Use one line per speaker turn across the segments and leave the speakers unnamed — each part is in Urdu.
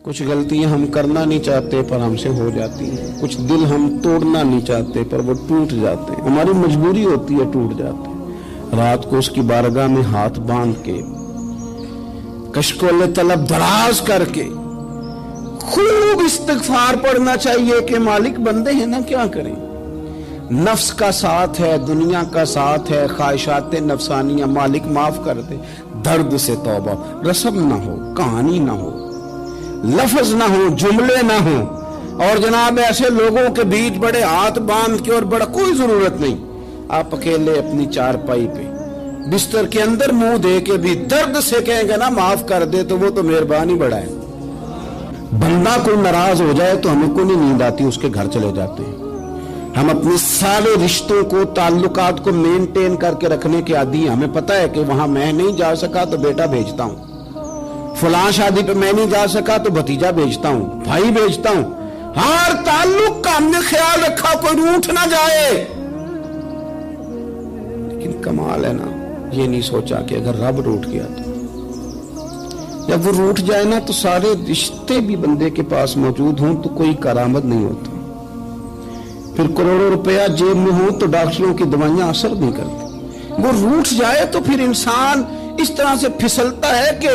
کچھ غلطیاں ہم کرنا نہیں چاہتے پر ہم سے ہو جاتی ہیں، کچھ دل ہم توڑنا نہیں چاہتے پر وہ ٹوٹ جاتے ہیں، ہماری مجبوری ہوتی ہے ٹوٹ جاتے ہیں۔ رات کو اس کی بارگاہ میں ہاتھ باندھ کے کشکول طلب دراز کر کے خوب استغفار پڑھنا چاہیے کہ مالک بندے ہیں نا، کیا کریں، نفس کا ساتھ ہے، دنیا کا ساتھ ہے، خواہشات نفسانیہ، مالک معاف کر دے۔ درد سے توبہ، رسم نہ ہو، کہانی نہ ہو، لفظ نہ ہو، جملے نہ ہو، اور جناب ایسے لوگوں کے بیچ بڑے ہاتھ باندھ کے اور بڑا کوئی ضرورت نہیں، آپ اکیلے اپنی چارپائی پہ بستر کے اندر منہ دے کے بھی درد سے کہیں گے نا معاف کر دے تو وہ تو مہربانی بڑا ہے۔ بندہ کوئی ناراض ہو جائے تو ہمیں کوئی نہیں نیند آتی، اس کے گھر چلے جاتے ہیں۔ ہم اپنے سارے رشتوں کو، تعلقات کو مینٹین کر کے رکھنے کے عادی ہیں۔ ہمیں پتہ ہے کہ وہاں میں نہیں جا سکا تو بیٹا بھیجتا ہوں، فلاں شادی پہ میں نہیں جا سکا تو بھتیجا بھیجتا ہوں، بھائی بھیجتا ہوں، ہر تعلق کا ہم نے خیال رکھا کوئی روٹھ نہ جائے۔ لیکن کمال ہے نا، یہ نہیں سوچا کہ اگر رب روٹھ گیا تو جب وہ روٹھ جائے نا تو سارے رشتے بھی بندے کے پاس موجود ہوں تو کوئی کرامت نہیں ہوتا، پھر کروڑوں روپیہ جیب میں ہوں تو ڈاکٹروں کی دوائیاں اثر نہیں کرتی۔ وہ روٹھ جائے تو پھر انسان اس طرح سے پھسلتا ہے کہ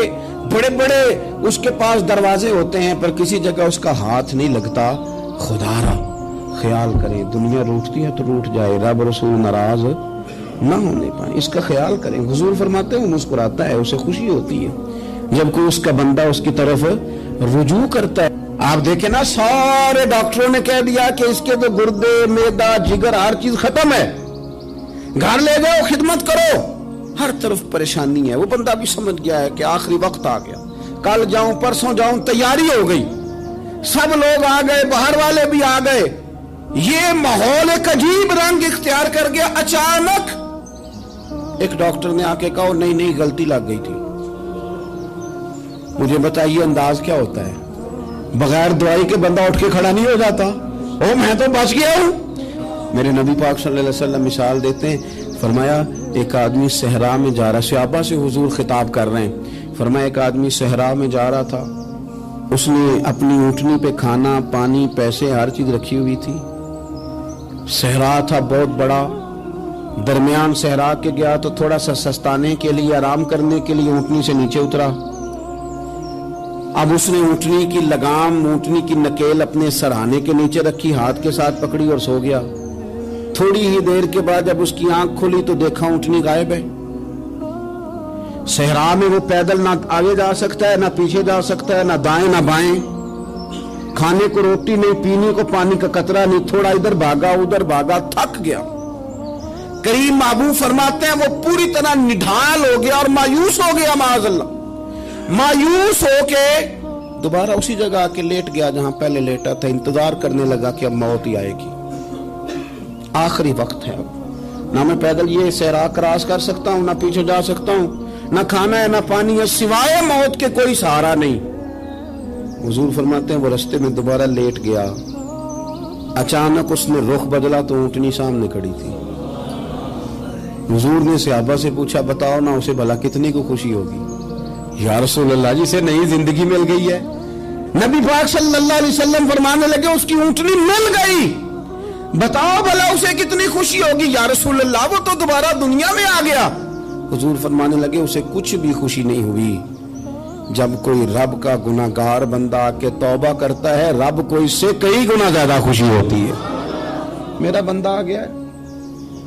بڑے بڑے اس کے پاس دروازے ہوتے ہیں پر کسی جگہ اس کا ہاتھ نہیں لگتا۔ خدا را خیال کریں، دنیا روٹتی ہے تو روٹھ جائے، رب رسول ناراض نہ ہونے پائیں، اس کا خیال کریں۔ حضور فرماتے ہیں مسکراتا ہے، اسے خوشی ہوتی ہے جب کوئی اس کا بندہ اس کی طرف رجوع کرتا ہے۔ آپ دیکھیں نا، سارے ڈاکٹروں نے کہہ دیا کہ اس کے تو گردے، معدہ، جگر ہر چیز ختم ہے، گھر لے جاؤ، خدمت کرو، ہر طرف پریشانی ہے۔ وہ بندہ بھی سمجھ گیا ہے کہ آخری وقت آ گیا، کل جاؤں پرسوں جاؤں، تیاری ہو گئی، سب لوگ آ گئے، باہر والے بھی آ گئے، یہ ماحول ایک عجیب رنگ اختیار کر گیا۔ اچانک ایک ڈاکٹر نے آ کے کہا نہیں غلطی لگ گئی تھی۔ مجھے بتائیے انداز کیا ہوتا ہے؟ بغیر دوائی کے بندہ اٹھ کے کھڑا نہیں ہو جاتا، او میں تو بچ گیا ہوں۔ میرے نبی پاک صلی اللہ علیہ وسلم مثال دیتے ہیں، فرمایا ایک آدمی صحرا میں جا رہا، صحابہ سے حضور خطاب کر رہے ہیں، فرمایا ایک آدمی صحرا میں جا رہا تھا، اس نے اپنی اونٹنی پہ کھانا، پانی، پیسے، ہر چیز رکھی ہوئی تھی۔ صحرا تھا بہت بڑا، درمیان صحرا کے گیا تو تھوڑا سا سستانے کے لیے، آرام کرنے کے لیے اونٹنی سے نیچے اترا۔ اب اس نے اونٹنی کی لگام، اونٹنی کی نکیل اپنے سرہانے کے نیچے رکھی، ہاتھ کے ساتھ پکڑی اور سو گیا۔ تھوڑی ہی دیر کے بعد جب اس کی آنکھ کھلی تو دیکھا اونٹنی غائب ہے۔ صحرا میں وہ پیدل نہ آگے جا سکتا ہے، نہ پیچھے جا سکتا ہے، نہ دائیں نہ بائیں، کھانے کو روٹی نہیں، پینے کو پانی کا قطرہ نہیں، تھوڑا ادھر بھاگا ادھر بھاگا، تھک گیا۔ کریم محبوب فرماتے ہیں وہ پوری طرح نڈھال ہو گیا اور مایوس ہو گیا، معاذ اللہ، مایوس ہو کے دوبارہ اسی جگہ آ کے لیٹ گیا جہاں پہلے لیٹا تھا، انتظار کرنے لگا کہ اب موت ہی آئے گی، آخری وقت ہے، اب نہ میں پیدل یہ صحرا کراس کر سکتا ہوں، نہ پیچھے جا سکتا ہوں، نہ کھانا ہے نہ پانی ہے، سوائے موت کے کوئی سہارا نہیں۔ حضور فرماتے ہیں وہ رستے میں دوبارہ لیٹ گیا، اچانک اس نے رخ بدلا تو اونٹنی سامنے کھڑی تھی۔ حضور نے صحابہ سے پوچھا بتاؤ نا اسے بھلا کتنی کو خوشی ہوگی؟ یا رسول اللہ جسے نئی زندگی مل گئی ہے۔ نبی پاک صلی اللہ علیہ وسلم فرمانے لگے اس کی اونٹنی مل گئی، بتاؤ بھلا اسے کتنی خوشی ہوگی؟ یا رسول اللہ وہ تو دوبارہ دنیا میں آ گیا۔ حضور فرمانے لگے اسے کچھ بھی خوشی نہیں ہوئی۔ جب کوئی رب کا گناہگار بندہ آ کے توبہ کرتا ہے، رب کو اس سے کئی گنا زیادہ خوشی ہوتی ہے۔ میرا بندہ آ گیا ہے،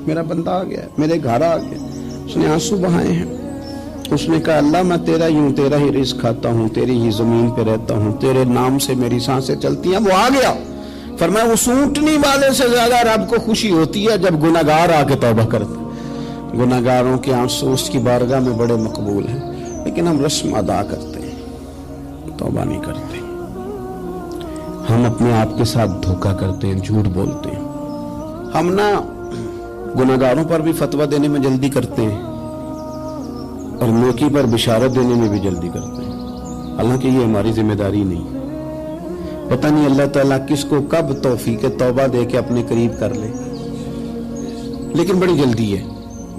میرا بندہ آ گیا ہے، میرے گھر آ گیا۔ اس نے آنسو بہائے ہیں، اس نے کہا اللہ میں تیرا ہی ہوں، تیرا ہی رزق کھاتا ہوں، تیری ہی زمین پہ رہتا ہوں، تیرے نام سے میری سانسیں چلتی ہیں۔ وہ آ گیا۔ فرمایا اس اونٹنی والے سے زیادہ رب کو خوشی ہوتی ہے جب گناہگار آ کے توبہ کرتا ہے۔ گناہگاروں کے آنسو اس کی بارگاہ میں بڑے مقبول ہیں، لیکن ہم رسم ادا کرتے ہیں، توبہ نہیں کرتے۔ ہم اپنے آپ کے ساتھ دھوکہ کرتے ہیں، جھوٹ بولتے ہیں۔ ہم نہ گناہگاروں پر بھی فتویٰ دینے میں جلدی کرتے ہیں اور نیکی پر بشارت دینے میں بھی جلدی کرتے ہیں، حالانکہ یہ ہماری ذمہ داری نہیں۔ پتہ نہیں اللہ تعالیٰ کس کو کب توفیق توبہ دے کے اپنے قریب کر لے، لیکن بڑی جلدی ہے۔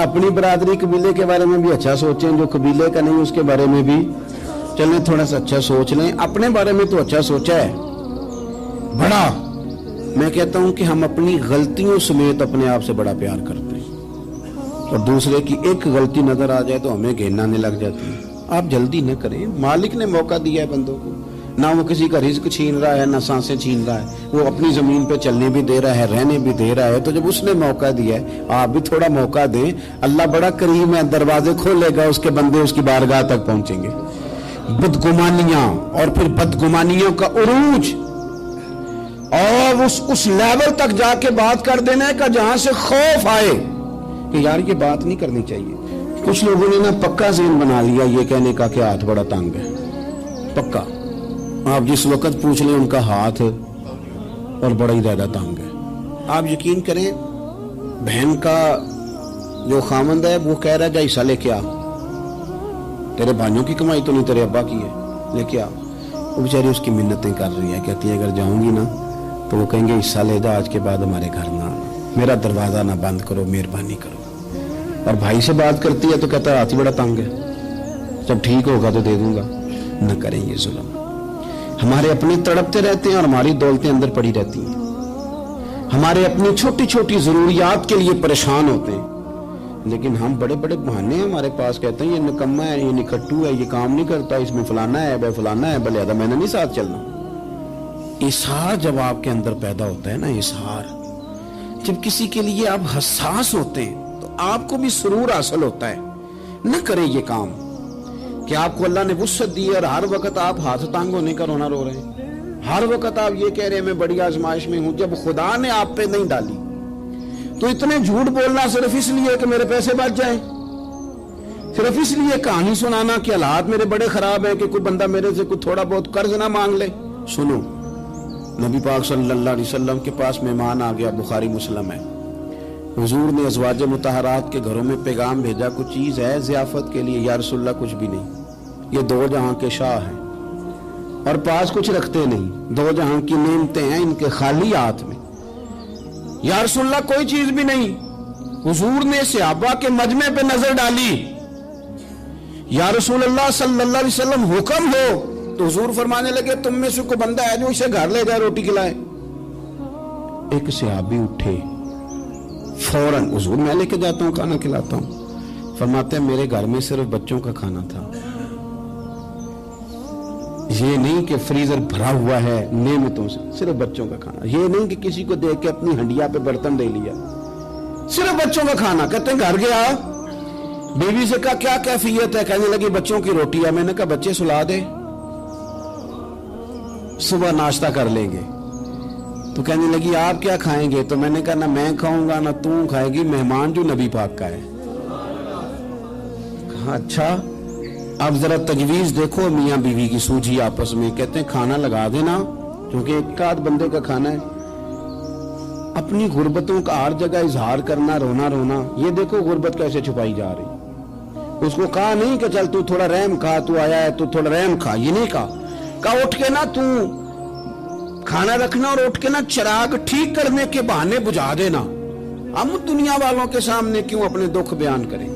اپنی برادری قبیلے کے بارے میں بھی اچھا سوچیں, جو قبیلے کا نہیں اس کے بارے میں بھی چلیں تھوڑا سا اچھا سوچ لیں. اپنے بارے میں تو اچھا سوچا ہے بڑا. میں کہتا ہوں کہ ہم اپنی غلطیوں سمیت اپنے آپ سے بڑا پیار کرتے ہیں, اور دوسرے کی ایک غلطی نظر آ جائے تو ہمیں گھین آنے لگ جاتی ہے. آپ جلدی نہ کریں, مالک نے موقع دیا ہے بندوں کو, نہ وہ کسی کا رزق چھین رہا ہے نہ سانسیں چھین رہا ہے, وہ اپنی زمین پہ چلنے بھی دے رہا ہے, رہنے بھی دے رہا ہے. تو جب اس نے موقع دیا ہے آپ بھی تھوڑا موقع دیں. اللہ بڑا کریم ہے, دروازے کھولے گا, اس کے بندے اس کی بارگاہ تک پہنچیں گے. بدگمانیاں اور پھر بدگمانیوں کا عروج اور اس لیول تک جا کے بات کر دینا کا جہاں سے خوف آئے کہ یار یہ بات نہیں کرنی چاہیے. کچھ لوگوں نے نا پکا ذہن بنا لیا یہ کہنے کا کہ ہاتھ بڑا تنگ ہے. پکا آپ جس وقت پوچھ لیں ان کا ہاتھ اور بڑا ہی زیادہ تنگ ہے. آپ یقین کریں بہن کا جو خامند ہے وہ کہہ رہا ہے جا حصہ لے کے آ, تیرے بھائیوں کی کمائی تو نہیں تیرے ابا کی ہے, لے کے آ. وہ بیچاری اس کی منتیں کر رہی ہے, کہتی ہے اگر جاؤں گی نا تو وہ کہیں گے حصہ لے جا, آج کے بعد ہمارے گھر نہ آنا, میرا دروازہ نہ بند کرو, مہربانی کرو. اور بھائی سے بات کرتی ہے تو کہتا ہے ہاتھ ہی بڑا تنگ ہے, جب ٹھیک ہوگا تو دے دوں گا. نہ کریں یہ ظلم. ہمارے اپنے تڑپتے رہتے ہیں اور ہماری دولتیں اندر پڑی رہتی ہیں. ہمارے اپنی چھوٹی چھوٹی ضروریات کے لیے پریشان ہوتے ہیں, لیکن ہم بڑے بڑے بہانے ہیں ہمارے پاس, کہتے ہیں یہ نکما ہے, یہ نکھٹو ہے, یہ کام نہیں کرتا, اس میں فلانا ہے, بے فلانا ہے, بلے میں نے نہیں ساتھ چلنا. اظہار جب آپ کے اندر پیدا ہوتا ہے نا, اظہار جب کسی کے لیے آپ حساس ہوتے ہیں تو آپ کو بھی سرور حاصل ہوتا ہے. نہ کریں یہ کام کہ آپ کو اللہ نے وسعت دی اور ہر وقت آپ ہاتھ تانگ ہونے کا رونا رو رہے ہیں, ہر وقت آپ یہ کہہ رہے ہیں میں بڑی آزمائش میں ہوں, جب خدا نے آپ پہ نہیں ڈالی. تو اتنے جھوٹ بولنا صرف اس لیے کہ میرے پیسے بچ جائیں, صرف اس لیے کہانی سنانا کہ حالات میرے بڑے خراب ہیں کہ کوئی بندہ میرے سے کوئی تھوڑا بہت قرض نہ مانگ لے. سنو, نبی پاک صلی اللہ علیہ وسلم کے پاس مہمان آ گیا, بخاری مسلم ہے. حضور نے ازواج مطہرات کے گھروں میں پیغام بھیجا, کچھ چیز ہے ضیافت کے لیے؟ یا رسول اللہ کچھ بھی نہیں, یہ دو جہاں کے شاہ ہیں اور پاس کچھ رکھتے نہیں, دو جہاں کی نعمتیں ہیں ان کے خالی ہاتھ میں. یا رسول اللہ کوئی چیز بھی نہیں. حضور نے صحابہ کے مجمع پہ نظر ڈالی, یا رسول اللہ صلی اللہ علیہ وسلم حکم ہو. تو حضور فرمانے لگے تم میں سے کوئی بندہ ہے جو اسے گھر لے جائے روٹی کھلائے. ایک صحابی اٹھے فوراً, حضور میں لے کے جاتا ہوں کھانا کھلاتا ہوں. فرماتے ہیں میرے گھر میں صرف بچوں کا کھانا تھا, یہ نہیں کہ فریزر بھرا ہوا ہے نعمتوں سے, صرف بچوں کا کھانا. یہ نہیں کہ کسی کو دیکھ کے اپنی ہنڈیا پہ برتن دے لیا, صرف بچوں کا کھانا. کہتے ہیں گھر گیا, بیوی سے کہا کیا کیفیت ہے؟ کہنے لگی بچوں کی روٹی ہے. میں نے کہا بچے سلا دے, صبح ناشتہ کر لیں گے. تو کہنے لگی آپ کیا کھائیں گے؟ تو میں نے کہا نہ میں کھاؤں گا نہ تم کھائے گی, مہمان جو نبی پاک کا ہے. کہا اچھا, اب ذرا تجویز دیکھو میاں بیوی کی سوجھی آپس میں. کہتے ہیں کھانا لگا دینا کیونکہ ایک آدھ بندے کا کھانا ہے. اپنی غربتوں کا ہر جگہ اظہار کرنا, رونا رونا. یہ دیکھو غربت کیسے چھپائی جا رہی. اس کو کہا نہیں کہ چل تو تھوڑا رحم کھا, تو آیا ہے تو تھوڑا رحم کھا, یہ نہیں کہا. کہا اٹھ کے نا تو کھانا رکھنا اور اٹھ کے نا چراغ ٹھیک کرنے کے بہانے بجھا دینا. ہم دنیا والوں کے سامنے کیوں اپنے دکھ بیان کریں؟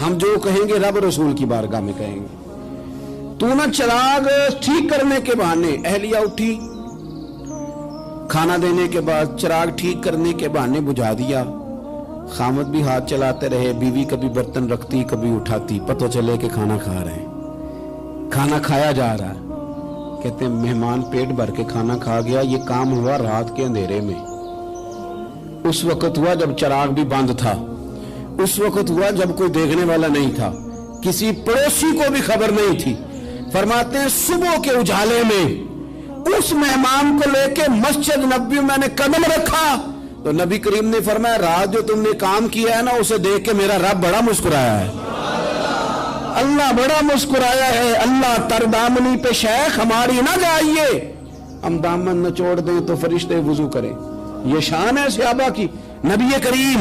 ہم جو کہیں گے رب رسول کی بارگاہ میں کہیں گے. تو نا چراغ ٹھیک کرنے کے بہانے. اہلیہ اٹھی, کھانا دینے کے بعد چراغ ٹھیک کرنے کے بہانے بجھا دیا. خامد بھی ہاتھ چلاتے رہے, بیوی کبھی برتن رکھتی کبھی اٹھاتی, پتہ چلے کہ کھانا کھا رہے ہیں. کھانا کھایا جا رہا ہے. کہتے ہیں مہمان پیٹ بھر کے کھانا کھا گیا. یہ کام ہوا رات کے اندھیرے میں, اس وقت ہوا جب چراغ بھی بند تھا, اس وقت ہوا جب کوئی دیکھنے والا نہیں تھا, کسی پڑوسی کو بھی خبر نہیں تھی. فرماتے ہیں صبح کے اجالے میں اس مہمان کو لے کے مسجد نبوی میں نے قدم رکھا تو نبی کریم نے فرمایا رات جو تم نے کام کیا ہے نا اسے دیکھ کے میرا رب بڑا مسکرایا ہے, اللہ بڑا مسکرایا ہے. اللہ تر دامنی پہ شیخ ہماری نہ جائیے, ہم دامن نہ چھوڑ دیں تو فرشتے وضو کریں. یہ شان ہے صحابہ کی. نبی کریم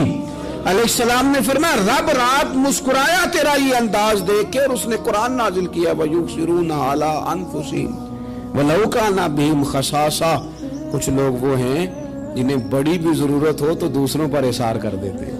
علیہ السلام نے فرمایا رب رات مسکرایا تیرا یہ انداز دیکھ کے, اور اس نے قرآن نازل کیا وَيُبْصِرُونَ عَلَىٰ أَنفُسِهِمْ وَلَوْ كَانَ بِهِمْ خَصَاصَةٌ. کچھ لوگ وہ ہیں جنہیں بڑی بھی ضرورت ہو تو دوسروں پر اثار کر دیتے ہیں.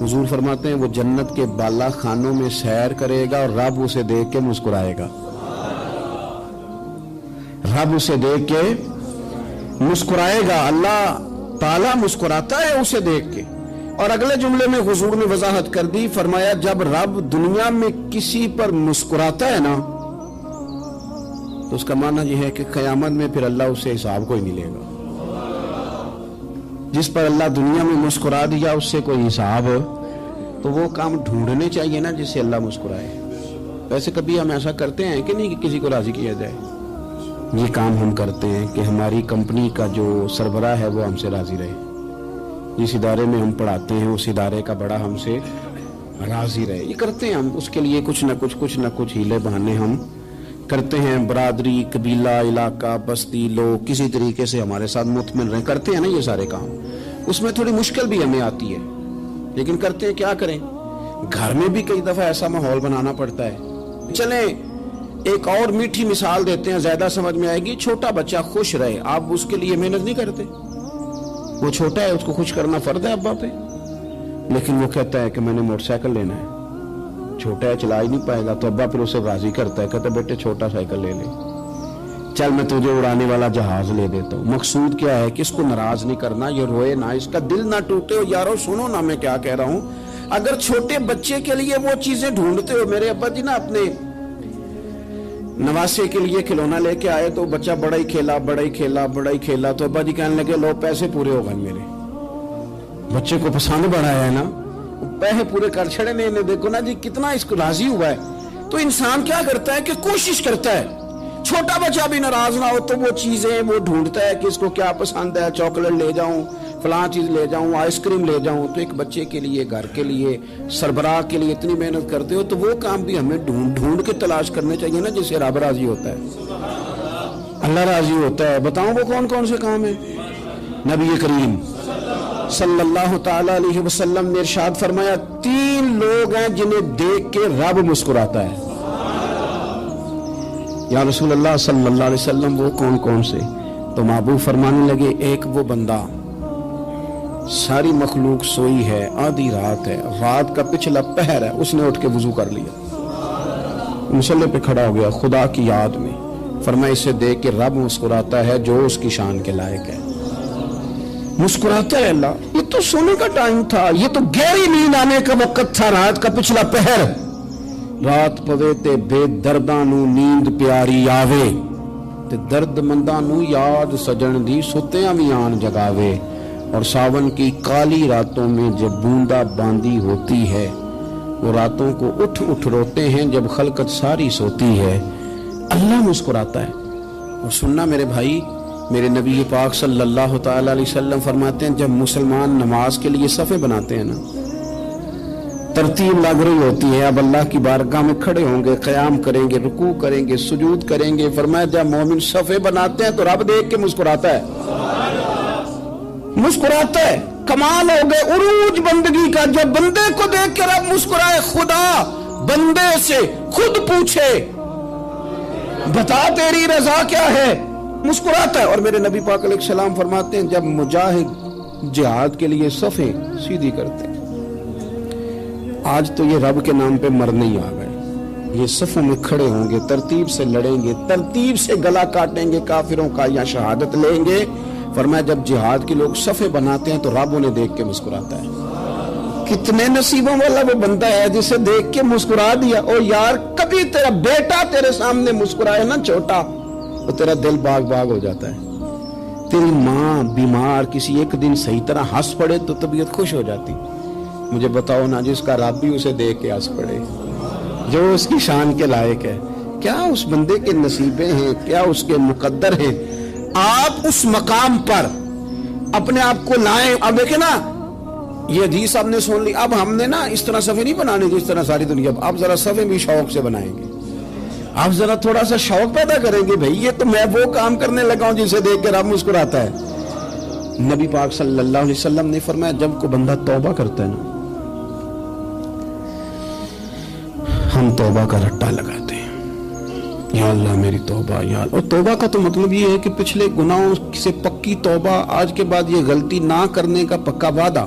حضور فرماتے ہیں وہ جنت کے بالا خانوں میں سیر کرے گا اور رب اسے دیکھ کے مسکرائے گا. رب اسے دیکھ کے مسکرائے گا. اللہ تعالیٰ مسکراتا ہے اسے دیکھ کے. اور اگلے جملے میں حضور نے وضاحت کر دی, فرمایا جب رب دنیا میں کسی پر مسکراتا ہے نا تو اس کا معنی یہ ہے کہ قیامت میں پھر اللہ اسے حساب کوئی نہیں لے گا. جس پر اللہ دنیا میں مسکرا دیا اس سے کوئی حساب, تو وہ کام ڈھونڈنے چاہیے نا جس سے اللہ مسکرائے. ویسے کبھی ہم ایسا کرتے ہیں کہ نہیں کہ کسی کو راضی کیا جائے؟ یہ کام ہم کرتے ہیں کہ ہماری کمپنی کا جو سربراہ ہے وہ ہم سے راضی رہے, جس ادارے میں ہم پڑھاتے ہیں اس ادارے کا بڑا ہم سے راضی رہے. یہ کرتے ہیں ہم, اس کے لیے کچھ نہ کچھ ہیلے بہانے ہم کرتے ہیں. برادری, قبیلہ, علاقہ, بستی, لوگ کسی طریقے سے ہمارے ساتھ مطمئن رہیں, کرتے ہیں نا یہ سارے کام. اس میں تھوڑی مشکل بھی ہمیں آتی ہے لیکن کرتے ہیں. کیا کریں, گھر میں بھی کئی دفعہ ایسا ماحول بنانا پڑتا ہے. چلیں ایک اور میٹھی مثال دیتے ہیں, زیادہ سمجھ میں آئے گی. چھوٹا بچہ خوش رہے, آپ اس کے لیے محنت نہیں کرتے. وہ چھوٹا ہے, اس کو خوش کرنا فرض ہے ابا پہ, لیکن وہ کہتا ہے کہ میں نے موٹر سائیکل لینا ہے. چھوٹا ہے, چلا ہی نہیں پائے گا, تو ابا پھر اسے راضی کرتا ہے, کہتا ہے بیٹے چھوٹا سائیکل لے لے, چل میں تجھے اڑانے والا جہاز لے دیتا ہوں. مقصود کیا ہے کہ اس کو ناراض نہیں کرنا, یہ روئے نہ, اس کا دل نہ ٹوٹے. ہو یارو سنو نا میں کیا کہہ رہا ہوں. اگر چھوٹے بچے کے لیے وہ چیزیں ڈھونڈتے ہو, میرے ابا جی نا اپنے نواسے کے لیے کھلونا لے کے آئے تو بچہ بڑا ہی کھیلا تو ابا جی کہنے لگے لو پیسے پورے ہو گئے میرے. بچے کو پسند بڑا ہے نا, پیسے پورے کر چھڑے نے, دیکھو نا جی کتنا اس کو راضی ہوا ہے. تو انسان کیا کرتا ہے کہ کوشش کرتا ہے, چھوٹا بچہ بھی ناراض نہ ہو تو وہ چیزیں وہ ڈھونڈتا ہے کہ اس کو کیا پسند ہے. چاکلیٹ لے جاؤں, فلاں چیز لے جاؤں, آئس کریم لے جاؤں. تو ایک بچے کے لیے, گھر کے لیے, سربراہ کے لیے اتنی محنت کرتے ہو, تو وہ کام بھی ہمیں ڈھونڈ کے تلاش کرنے چاہیے نا جس سے رب راضی ہوتا ہے, اللہ راضی ہوتا ہے. بتاؤں وہ کون کون سے کام ہیں؟ نبی کریم صلی اللہ تعالی علیہ وسلم نے ارشاد فرمایا 3 لوگ ہیں جنہیں دیکھ کے رب مسکراتا ہے. یا رسول اللہ صلی اللہ علیہ وسلم وہ کون کون سے؟ تو محبوب فرمانے لگے, ایک وہ بندہ ساری مخلوق سوئی ہے, آدھی رات ہے, رات کا پچھلا پہر ہے, اس نے اٹھ کے وضو کر لیا, مصلی پہ کھڑا ہو گیا خدا کی یاد میں. فرمایا اسے دیکھ کے رب مسکراتا ہے جو اس کی شان کے لائق ہے. مسکراتا ہے اللہ. یہ تو سونے کا ٹائم تھا, یہ تو گہری نیند آنے کا وقت تھا, رات کا پچھلا پہر. رات پوے تے بے درداں نو نیند پیاری آوے, تے درد منداں نو یاد سجن دی ستیاں وی آن جگاوے. اور ساون کی کالی راتوں میں جب بوندا باندی ہوتی ہے, وہ راتوں کو اٹھ روتے ہیں جب خلقت ساری سوتی ہے. اللہ مسکراتا ہے. اور سننا میرے بھائی, میرے نبی پاک صلی اللہ تعالی علیہ وسلم فرماتے ہیں جب مسلمان نماز کے لیے صفیں بناتے ہیں نا, ترتیب لگ رہی ہوتی ہے, اب اللہ کی بارگاہ میں کھڑے ہوں گے, قیام کریں گے, رکوع کریں گے, سجود کریں گے. فرمایا جب مومن صفیں بناتے ہیں تو رب دیکھ کے مسکراتا ہے, مسکراتا ہے. کمال ہو گئے عروج بندگی کا, جب بندے کو دیکھ کے رب مسکرائے. خدا بندے سے خود پوچھے بتا تیری رضا کیا ہے, مسکراتا ہے. اور میرے نبی پاک علیہ السلام فرماتے ہیں جب مجاہد جہاد کے لیے صفیں سیدھی کرتے ہیں, آج تو یہ رب کے نام پہ مرنے ہی آ گئے, یہ صفوں میں کھڑے ہوں گے, ترتیب سے لڑیں گے, ترتیب سے گلا کاٹیں گے کافروں کا یا شہادت لیں گے. فرمایا جب جہاد کے لوگ صفیں بناتے ہیں تو رب انہیں دیکھ کے مسکراتا ہے. کتنے نصیبوں والا وہ بندہ ہے جسے دیکھ کے مسکرا دیا. او یار کبھی تیرا بیٹا تیرے سامنے مسکرائے نا چھوٹا, تو تیرا دل باغ ہو جاتا ہے. تیری ماں بیمار کسی ایک دن صحیح طرح ہنس پڑے تو طبیعت خوش ہو جاتی. مجھے بتاؤ نا جس کا رب بھی اسے دیکھ کے ہنس پڑے, جو اس کی شان کے لائق ہے, کیا اس بندے کے نصیبیں ہیں, کیا اس کے مقدر ہیں. آپ اس مقام پر اپنے آپ کو لائیں. اب دیکھیں نا یہ حدیث آپ نے سن لی, اب ہم نے نا اس طرح صفیں نہیں بنانے جس طرح ساری دنیا, اب ذرا صفیں بھی شوق سے بنائیں گے. آپ ذرا تھوڑا سا شوق پیدا کریں گے, بھئی یہ تو میں وہ کام کرنے لگا ہوں جسے دیکھ کے رب مسکراتا ہے. نبی پاک صلی اللہ علیہ وسلم نے فرمایا جب کوئی بندہ توبہ کرتا ہے نا, ہم توبہ کا رٹا لگاتے ہیں, یا اللہ میری توبہ یا اللہ. اور توبہ کا تو مطلب یہ ہے کہ پچھلے گناہوں سے پکی توبہ, آج کے بعد یہ غلطی نہ کرنے کا پکا وعدہ.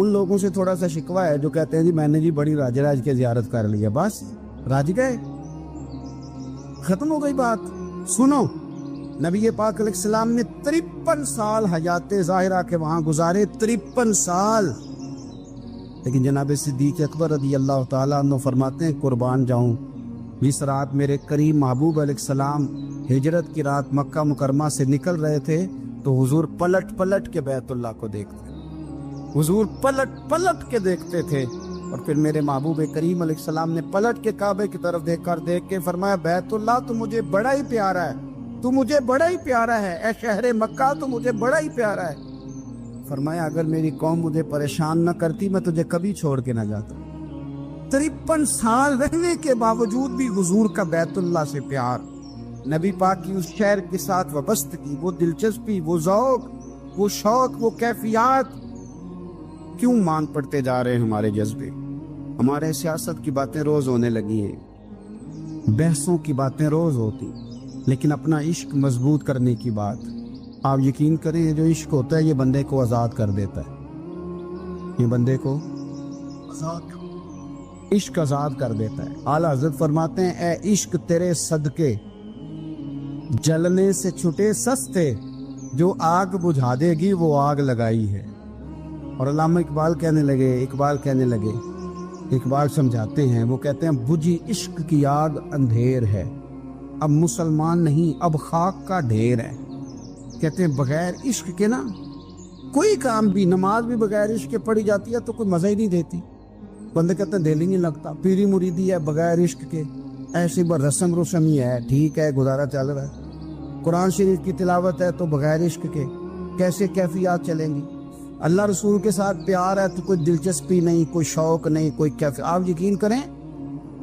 ان لوگوں سے تھوڑا سا شکوہ ہے جو کہتے ہیں جی میں نے جی بڑی راج راج کے زیارت کر لی ہے، بس راج گئے، ختم ہو گئی بات۔ سنو، نبی پاک علیہ السلام نے 53 سال حیات ظاہرہ کے وہاں گزارے، 53 سال، لیکن جناب صدیق اکبر رضی اللہ تعالیٰ عنہ فرماتے ہیں قربان جاؤں، جس رات میرے کریم محبوب علیہ السلام ہجرت کی رات مکہ مکرمہ سے نکل رہے تھے تو حضور پلٹ پلٹ کے بیت اللہ کو دیکھتے، حضور پلٹ پلٹ کے دیکھتے تھے، اور پھر میرے محبوب کریم علیہ السلام نے پلٹ کے کعبے کی طرف دیکھ کے فرمایا بیت اللہ تو مجھے بڑا ہی پیارا ہے، تو مجھے بڑا ہی پیارا ہے، اے شہر مکہ تو مجھے بڑا ہی پیارا ہے۔ فرمایا اگر میری قوم مجھے پریشان نہ کرتی میں تجھے کبھی چھوڑ کے نہ جاتا۔ 53 سال رہنے کے باوجود بھی حضور کا بیت اللہ سے پیار، نبی پاک کی اس شہر کے ساتھ وابستگی، وہ دلچسپی، وہ ذوق، وہ شوق، وہ کیفیات، کیوں مان پڑتے جا رہے ہیں ہمارے جذبے؟ ہمارے سیاست کی باتیں روز ہونے لگی ہیں، بحثوں کی باتیں روز ہوتی، لیکن اپنا عشق مضبوط کرنے کی بات، آپ یقین کریں یہ جو عشق ہوتا ہے یہ بندے کو آزاد کر دیتا ہے، یہ بندے کو عشق آزاد کر دیتا ہے۔ اعلیٰ حضرت فرماتے ہیں اے عشق تیرے صدقے جلنے سے چھٹے سستے، جو آگ بجھا دے گی وہ آگ لگائی ہے۔ اور علامہ اقبال کہنے لگے، اقبال سمجھاتے ہیں، وہ کہتے ہیں بجھی عشق کی آگ اندھیر ہے، اب مسلمان نہیں اب خاک کا ڈھیر ہے۔ کہتے ہیں بغیر عشق کے نا کوئی کام بھی، نماز بھی بغیر عشق کے پڑھی جاتی ہے تو کوئی مزہ ہی نہیں دیتی، بندے کہتے ہیں دل ہی نہیں لگتا، پیری مریدی ہے بغیر عشق کے ایسی رسم ہی ہے، ٹھیک ہے گزارا چل رہا ہے، قرآن شریف کی تلاوت ہے تو بغیر عشق کے کیسے کیفیات چلیں گی؟ اللہ رسول کے ساتھ پیار ہے تو کوئی دلچسپی نہیں، کوئی شوق نہیں، کوئی کیفیت۔ آپ یقین کریں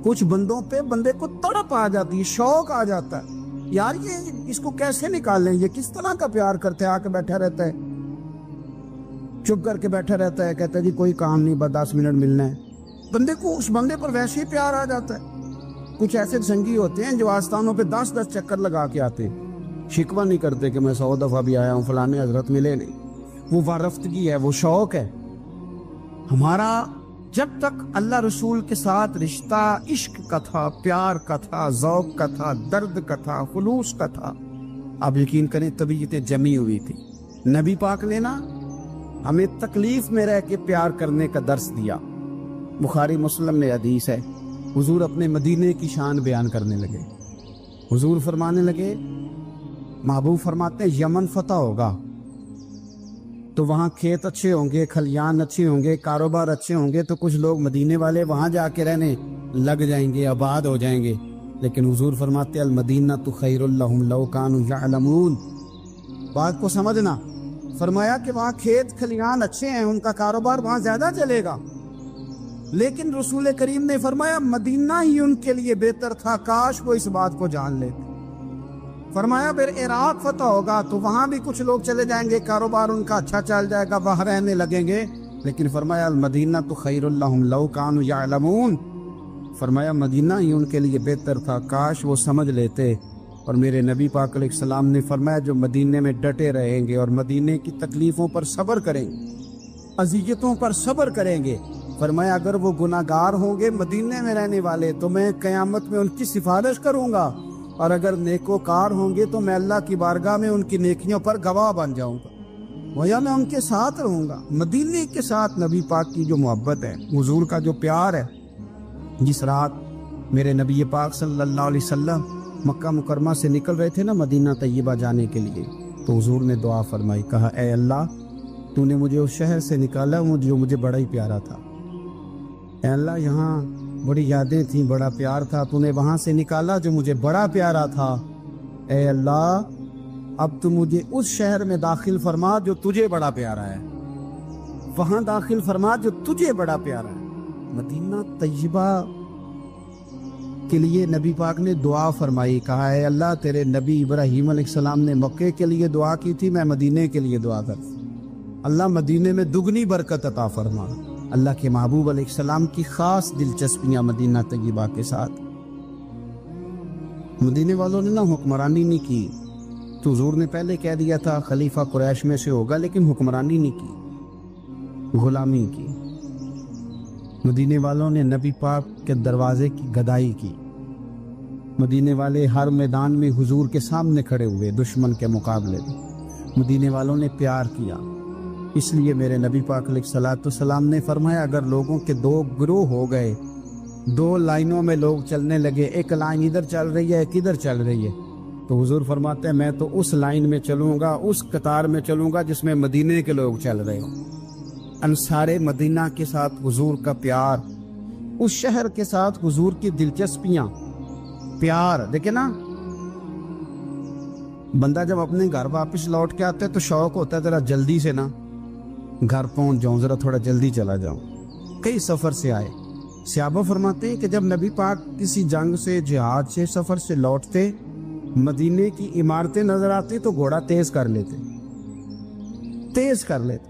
کچھ بندوں پہ بندے کو تڑپ آ جاتی ہے، شوق آ جاتا ہے، یار یہ اس کو کیسے نکالیں، یہ کس طرح کا پیار کرتے ہیں، آ کے بیٹھا رہتا ہے، چپ کر کے بیٹھا رہتا ہے، کہتا ہے جی کوئی کام نہیں بس 10 منٹ ملنا ہے، بندے کو اس بندے پر ویسے ہی پیار آ جاتا ہے۔ کچھ ایسے سنگی ہوتے ہیں جو آستانوں پہ 10 چکر لگا کے آتے، شکوہ نہیں کرتے کہ میں 100 دفعہ بھی آیا ہوں فلانے حضرت ملے نہیں، وہ وارفتگی ہے، وہ شوق ہے ہمارا۔ جب تک اللہ رسول کے ساتھ رشتہ عشق کا تھا، پیار کا تھا، ذوق کا تھا، درد کا تھا، خلوص کا تھا، آپ یقین کریں طبیعتیں جمی ہوئی تھی۔ نبی پاک نے نا ہمیں تکلیف میں رہ کے پیار کرنے کا درس دیا۔ بخاری مسلم میں حدیث ہے، حضور اپنے مدینے کی شان بیان کرنے لگے، حضور فرمانے لگے، محبوب فرماتے ہیں یمن فتح ہوگا تو وہاں کھیت اچھے ہوں گے، کھلیان اچھے ہوں گے، کاروبار اچھے ہوں گے، تو کچھ لوگ مدینے والے وہاں جا کے رہنے لگ جائیں گے، آباد ہو جائیں گے، لیکن حضور فرماتے المدینہ تو خیر لہم لو کانوا یعلمون۔ بات کو سمجھنا، فرمایا کہ وہاں کھیت کھلیان اچھے ہیں، ان کا کاروبار وہاں زیادہ چلے گا، لیکن رسول کریم نے فرمایا مدینہ ہی ان کے لیے بہتر تھا، کاش وہ اس بات کو جان لیتے۔ فرمایا پھر عراق فتح ہوگا تو وہاں بھی کچھ لوگ چلے جائیں گے، کاروبار ان کا اچھا چل جائے گا، وہاں رہنے لگیں گے، لیکن فرمایا المدینہ تو خیر لہم لو کانوا یعلمون، فرمایا مدینہ ہی ان کے لیے بہتر تھا، کاش وہ سمجھ لیتے۔ اور میرے نبی پاک علیہ السلام نے فرمایا جو مدینے میں ڈٹے رہیں گے اور مدینے کی تکلیفوں پر صبر کریں گے، اذیتوں پر صبر کریں گے، فرمایا اگر وہ گناہگار ہوں گے مدینے میں رہنے والے تو میں قیامت میں ان کی سفارش کروں گا، اور اگر نیکوکار ہوں گے تو میں اللہ کی بارگاہ میں ان کی نیکیوں پر گواہ بن جاؤں گا، گویا میں ان کے ساتھ رہوں گا۔ مدینے کے ساتھ نبی پاک کی جو محبت ہے، حضور کا جو پیار ہے، جس رات میرے نبی پاک صلی اللہ علیہ وسلم مکہ مکرمہ سے نکل رہے تھے نا مدینہ طیبہ جانے کے لیے، تو حضور نے دعا فرمائی، کہا اے اللہ تو نے مجھے اس شہر سے نکالا جو مجھے بڑا ہی پیارا تھا، اے اللہ یہاں بڑی یادیں تھیں، بڑا پیار تھا، تو نے وہاں سے نکالا جو مجھے بڑا پیارا تھا، اے اللہ اب تو مجھے اس شہر میں داخل فرما جو تجھے بڑا پیارا ہے، وہاں داخل فرما جو تجھے بڑا پیارا ہے۔ مدینہ طیبہ کے لیے نبی پاک نے دعا فرمائی، کہا اے اللہ تیرے نبی ابراہیم علیہ السلام نے مکے کے لیے دعا کی تھی، میں مدینے کے لیے دعا کر، اللہ مدینے میں دگنی برکت عطا فرما۔ اللہ کے محبوب علیہ السلام کی خاص دلچسپیاں مدینہ طیبہ کے ساتھ، مدینے والوں نے نہ حکمرانی نہیں کی، تو حضور نے پہلے کہہ دیا تھا خلیفہ قریش میں سے ہوگا، لیکن حکمرانی نہیں کی، غلامی کی، مدینے والوں نے نبی پاک کے دروازے کی گدائی کی، مدینے والے ہر میدان میں حضور کے سامنے کھڑے ہوئے دشمن کے مقابلے میں، مدینے والوں نے پیار کیا۔ اس لیے میرے نبی پاک علیہ الصلوۃ والسلام نے فرمایا اگر لوگوں کے دو گروہ ہو گئے، دو لائنوں میں لوگ چلنے لگے، ایک لائن ادھر چل رہی ہے ایک ادھر چل رہی ہے، تو حضور فرماتے ہیں میں تو اس لائن میں چلوں گا، اس قطار میں چلوں گا جس میں مدینے کے لوگ چل رہے ہوں۔ انصار مدینہ کے ساتھ حضور کا پیار، اس شہر کے ساتھ حضور کی دلچسپیاں، پیار دیکھیں نا، بندہ جب اپنے گھر واپس لوٹ کے آتا ہے تو شوق ہوتا ہے ذرا جلدی سے نا گھر پہنچ جاؤں، ذرا تھوڑا جلدی چلا جاؤں۔ کئی سفر سے آئے، صحابہ فرماتے ہیں کہ جب نبی پاک کسی جنگ سے، جہاد سے، سفر سے لوٹتے، مدینے کی عمارتیں نظر آتی تو گھوڑا تیز کر لیتے،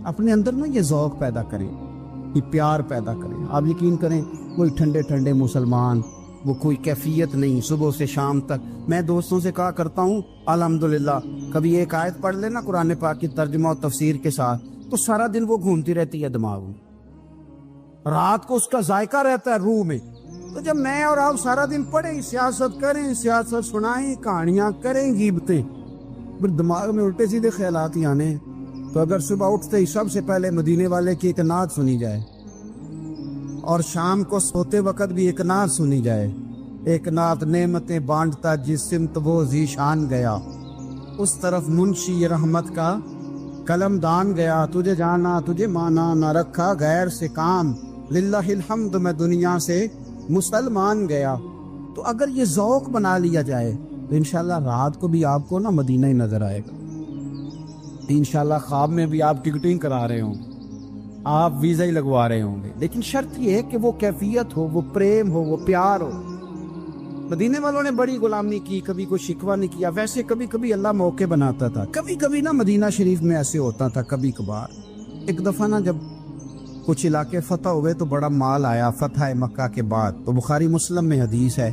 اپنے اندر نا یہ ذوق پیدا کریں، یہ پیار پیدا کریں۔ آپ یقین کریں کوئی ٹھنڈے ٹھنڈے مسلمان، وہ کوئی کیفیت نہیں، صبح سے شام تک میں دوستوں سے کہا کرتا ہوں الحمدللہ کبھی ایک آیت پڑھ لینا قرآن پاک کی ترجمہ و تفسیر کے ساتھ تو سارا دن وہ گھومتی رہتی ہے دماغ میں، رات کو اس کا ذائقہ رہتا ہے روح میں۔ تو جب میں اور آپ سارا دن پڑھیں، سیاست کریں، سیاست سنائیں، کہانیاں کریں، غیبتیں، پھر دماغ میں الٹے سیدھے خیالات ہی آنے ہیں۔ تو اگر صبح اٹھتے ہی سب سے پہلے مدینے والے کی ایک نعت سنی جائے اور شام کو سوتے وقت بھی ایک نعت سنی جائے، ایک نعت نعمتیں بانٹتا جس سمت وہ ذیشان گیا، اس طرف منشی رحمت کا قلم دان گیا، تجھے جانا تجھے مانا نہ رکھا غیر سے کام، للہ الحمد میں دنیا سے مسلمان گیا۔ تو اگر یہ ذوق بنا لیا جائے تو انشاءاللہ رات کو بھی آپ کو نا مدینہ ہی نظر آئے گا، انشاءاللہ خواب میں بھی آپ ٹکٹنگ کرا رہے ہوں گے، آپ ویزا ہی لگوا رہے ہوں گے، لیکن شرط یہ ہے کہ وہ کیفیت ہو، وہ پریم ہو، وہ پیار ہو۔ مدینے والوں نے بڑی غلامی کی، کبھی کوئی شکوہ نہیں کیا، ویسے کبھی کبھی اللہ موقع بناتا تھا، کبھی کبھی نا مدینہ شریف میں ایسے ہوتا تھا کبھی کبھار۔ ایک دفعہ نا جب کچھ علاقے فتح ہوئے تو بڑا مال آیا فتح مکہ کے بعد، تو بخاری مسلم میں حدیث ہے،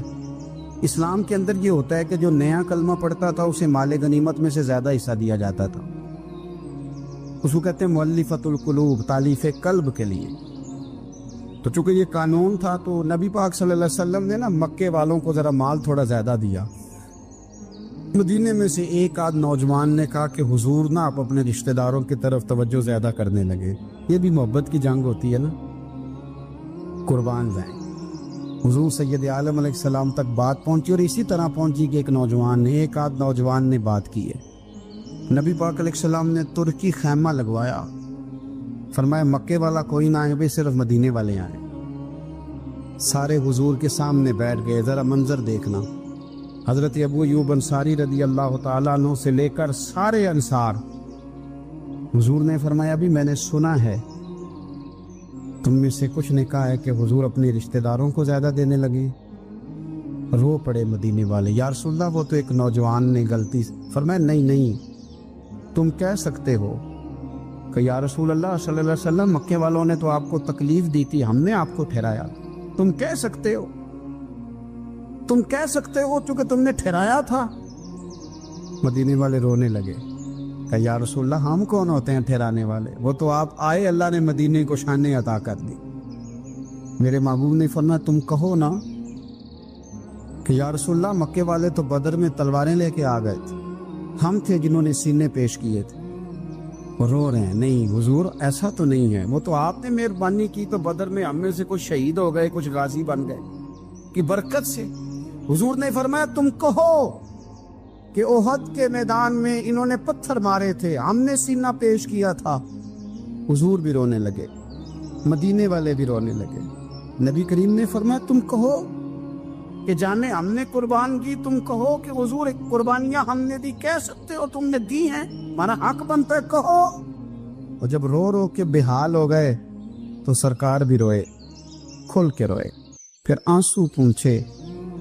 اسلام کے اندر یہ ہوتا ہے کہ جو نیا کلمہ پڑھتا تھا اسے مال غنیمت میں سے زیادہ حصہ دیا جاتا تھا، اس کو کہتے ہیں مؤلفۃ القلوب، تالیف قلب کے لیے۔ تو چونکہ یہ قانون تھا تو نبی پاک صلی اللہ علیہ وسلم نے نا مکے والوں کو ذرا مال تھوڑا زیادہ دیا۔ مدینے میں سے ایک آدھ نوجوان نے کہا کہ حضور نا آپ اپنے رشتہ داروں کی طرف توجہ زیادہ کرنے لگے، یہ بھی محبت کی جنگ ہوتی ہے نا، قربان جائیں۔ حضور سید عالم علیہ السلام تک بات پہنچی اور اسی طرح پہنچی کہ ایک آدھ نوجوان نے بات کی ہے۔ نبی پاک علیہ السلام نے ترکی خیمہ لگوایا، فرمایا مکے والا کوئی نہ آئے، صرف مدینے والے آئیں۔ سارے حضور کے سامنے بیٹھ گئے، ذرا منظر دیکھنا، حضرت ابو ایوب انصاری رضی اللہ تعالیٰ عنہ سے لے کر سارے انصار۔ حضور نے فرمایا ابھی میں نے سنا ہے تم میں سے کچھ نے کہا ہے کہ حضور اپنے رشتہ داروں کو زیادہ دینے لگے۔ رو پڑے مدینے والے، یا رسول اللہ وہ تو ایک نوجوان نے غلطی۔ فرمایا نہیں تم کہہ سکتے ہو کہ یا رسول اللہ صلی اللہ علیہ وسلم مکے والوں نے تو آپ کو تکلیف دی تھی، ہم نے آپ کو ٹھہرایا، تم کہہ سکتے ہو چونکہ تم نے ٹھہرایا تھا۔ مدینے والے رونے لگے کہ یا رسول اللہ ہم کون ہوتے ہیں ٹھہرانے والے، وہ تو آپ آئے، اللہ نے مدینے کو شان عطا کر دی۔ میرے محبوب نے فرمایا تم کہو نا کہ یا رسول اللہ مکے والے تو بدر میں تلواریں لے کے آ گئے تھے، ہم تھے جنہوں نے سینے پیش کیے تھے۔ وہ رو رہے ہیں، نہیں حضور ایسا تو نہیں ہے، وہ تو آپ نے مہربانی کی تو بدر میں ہم میں سے کچھ شہید ہو گئے، کچھ غازی بن گئے کی برکت سے۔ حضور نے فرمایا تم کہو کہ احد کے میدان میں انہوں نے پتھر مارے تھے، ہم نے سینہ پیش کیا تھا۔ حضور بھی رونے لگے، مدینے والے بھی رونے لگے۔ نبی کریم نے فرمایا تم کہو کہ جانے ہم نے قربان کی، تم کہو کہ حضور ایک قربانیاں ہم نے دی، کہہ سکتے ہو تم نے دی ہیں، ہمارا حق بنتا ہے کہو۔ اور جب رو رو کے بے حال ہو گئے تو سرکار بھی روئے، کھل کے روئے، پھر آنسو پونچھے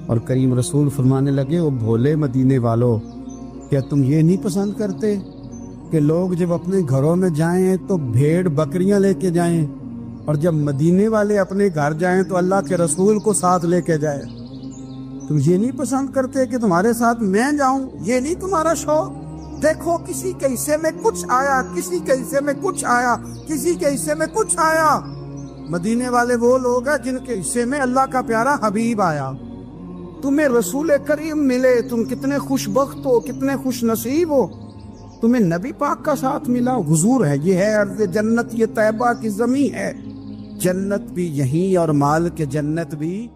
اور کریم رسول فرمانے لگے او بھولے مدینے والو، کیا تم یہ نہیں پسند کرتے کہ لوگ جب اپنے گھروں میں جائیں تو بھیڑ بکریاں لے کے جائیں، اور جب مدینے والے اپنے گھر جائیں تو اللہ کے رسول کو ساتھ لے کے جائیں؟ تم یہ نہیں پسند کرتے کہ تمہارے ساتھ میں جاؤں؟ یہ نہیں تمہارا شوق؟ دیکھو کسی کے حصے میں کچھ آیا، کسی کے حصے میں کچھ آیا، کسی کے حصے میں کچھ آیا۔ مدینے والے وہ لوگ ہیں جن کے حصے میں اللہ کا پیارا حبیب آیا۔ تمہیں رسول کریم ملے، تم کتنے خوش بخت ہو، کتنے خوش نصیب ہو، تمہیں نبی پاک کا ساتھ ملا۔ حضور ہے، یہ ہے ارض جنت، یہ طیبہ کی زمین ہے، جنت بھی یہیں اور مال کے جنت بھی